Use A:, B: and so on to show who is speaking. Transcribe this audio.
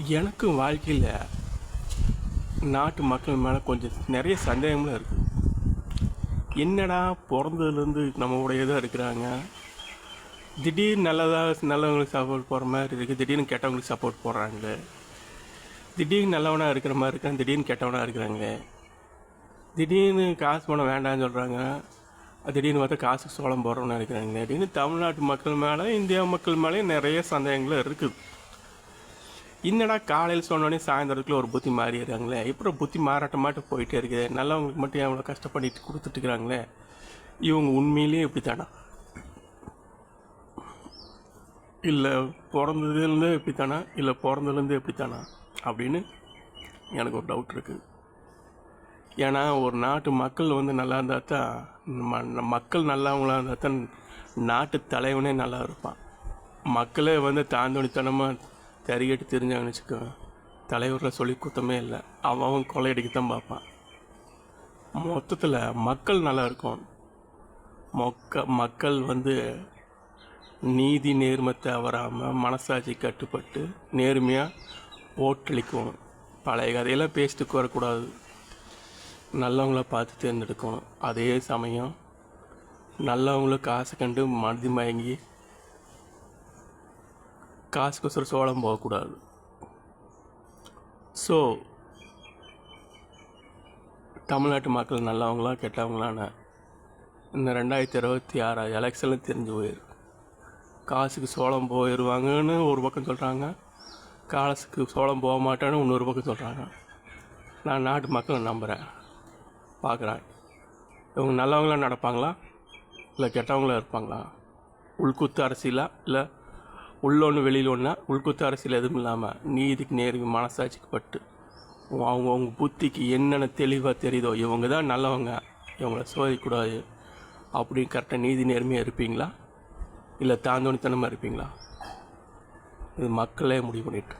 A: எனக்கும் வாழ்க்கையில் நாட்டு மக்கள் மேலே கொஞ்சம் நிறைய சந்தேகங்களும் இருக்குது. என்னடா பிறந்ததுலேருந்து நம்மளுடையதாக இருக்கிறாங்க, திடீர்னு நல்லவங்களுக்கு சப்போர்ட் போடுற மாதிரி இருக்குது, திடீர்னு கெட்டவங்களுக்கு சப்போர்ட் போடுறாங்க, திடீர்னு நல்லவனாக இருக்கிற மாதிரி இருக்காங்க, திடீர்னு கெட்டவனாக இருக்கிறாங்க, திடீர்னு காசு பணம் வேண்டாம்னு சொல்கிறாங்க, திடீர்னு பார்த்தா காசுக்கு சோளம் போடுறோன்னு இருக்கிறாங்க. திடீர்னு தமிழ்நாட்டு மக்கள் மேலே இந்தியா மக்கள் மேலே நிறைய சந்தேகங்களும் இருக்குது. என்னடா காலையில் சொன்னோடனே சாயந்தரத்துக்குள்ள ஒரு புத்தி மாறிடுறாங்களே, இப்போ புத்தி மாறாட்டமாட்டு போயிட்டே இருக்குது, நல்லவங்களுக்கு மட்டும் எவ்வளோ கஷ்டப்பட்டு கொடுத்துட்டுருக்குறாங்களே, இவங்க உண்மையிலேயே இப்படி தானா, இல்லை பிறந்ததுலேருந்து எப்படி தானா, இல்லை பிறந்ததுலேருந்து எப்படி தானா அப்படின்னு எனக்கு ஒரு டவுட் இருக்குது. ஏன்னா ஒரு நாட்டு மக்கள் நல்லா இருந்தால் தான் மக்கள் நல்லவங்களாக இருந்தால் தான் நாட்டு தலைவனே நல்லா இருப்பான். மக்களே தாந்தோணித்தனமாக தறிகட்டு தெரிஞ்சாங்கன்னு வச்சுக்கோ, தலைவரில் சொல்லி குத்தமே இல்லை, அவன் கொள்ளையடிக்கத்தான் பார்ப்பான். மொத்தத்தில் மக்கள் நல்லா இருக்கும். மக்கள் நீதி நேர்மை தவறாமல் மனசாட்சி கட்டுப்பட்டு நேர்மையாக ஓட்டளிக்கணும். பழைய கதையெல்லாம் பேசிட்டு வரக்கூடாது, நல்லவங்கள பார்த்து தேர்ந்தெடுக்கணும். அதே சமயம் நல்லவங்கள காசு கண்டு மனதி மயங்கி காசுக்கொசரம் சோளம் போகக்கூடாது. ஸோ தமிழ்நாட்டு மக்கள் நல்லவங்களா கெட்டவங்களான இந்த 2026 எலெக்ஷனில் தெரிஞ்சு போயிரு. காசுக்கு சோளம் போயிடுவாங்கன்னு ஒரு பக்கம் சொல்கிறாங்க, காசுக்கு சோளம் போக மாட்டான்னு இன்னொரு பக்கம் சொல்கிறாங்க. நான் நாட்டு மக்களை நம்புகிறேன், பார்க்குறேன். இவங்க நல்லவங்களாம் நடப்பாங்களா, இல்லை கெட்டவங்களாக இருப்பாங்களா? உள்குத்து அரசியலா, இல்லை உள்ளொன்று வெளியில் ஒன்றா? உள்குத்து அரசியல் எதுவும் இல்லாமல் நீதிக்கு நேர்மை மனசாட்சிக்கு பட்டு அவங்க புத்திக்கு என்னென்ன தெளிவாக தெரியுதோ இவங்க தான் நல்லவங்க, இவங்கள சோதிக்கூடாது அப்படின்னு கரெக்டாக நீதி நேர்மையாக இருப்பீங்களா, இல்லை தாந்தோணித்தனமாக இருப்பீங்களா? இது மக்களே முடிவு பண்ணிட்டு